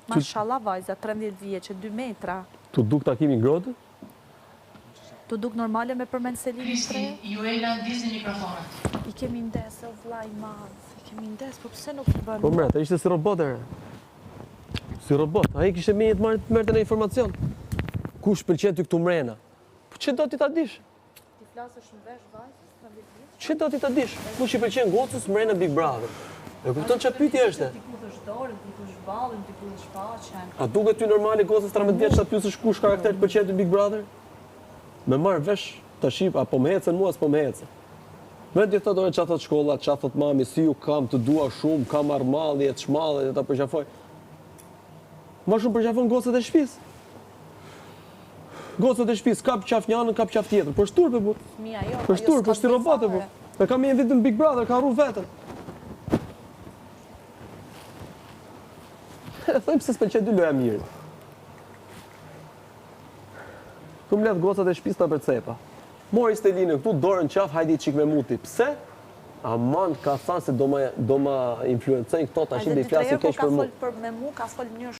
Mashallah vajza, 13 vjeçë, 2 metra. Tu duk takimi ngrohtë? Tu duk normale me përmend Selinin tre? Ju e landizni mikrofonat. I kemi ndes, o vllai i madh. I kemi ndes, po pse nuk i bën? Po mret, ai ishte si robot ere. Si robot, ai kishte menjë të merrte në informacion. Kush pëlqen ty këtu mrena? Po çe do ti ta dish? Ti flasësh në vesh vajzës, 13 vjeç? Çe do ti ta dish? Kush i pëlqen gocës mrena Big Brother? E kupton çfarë pyetje është? Ti kush dorën, ti kush ballin, ti kush shfaqen. A duket ty normale gocës 13 vjeç ta pyesësh kush karakter të pëlqen ty Big Brother? Me marr vesh tash apo më hecën mua, s'po më hecën. Me di thotë ore çfarë thot shkolla, çfarë thot mami, si ju kam të dua shumë, kam marr malli, e çmallë, ta përqafoj. Më shumë përqafon gocat e shtëpisë. Gocat e shtëpisë kap qaf një anën, kap qaf tjetër. Po shturp e burr. Mia jo. Po shturp, po si robot e burr. E kam një vetëm Big Brother, ka rru veten. Thojmë se s'pëlqen dy loja mirë. Tu më let gocat e shtëpisë ta përcepa. Mori Stelinë këtu, dorën qaf, hajdi çik me muti. Pse? Aman ka thënë se do ma influencojnë këto tash dhe i flasin keq për mua. Ka fol me mua, ka fol në mënyrë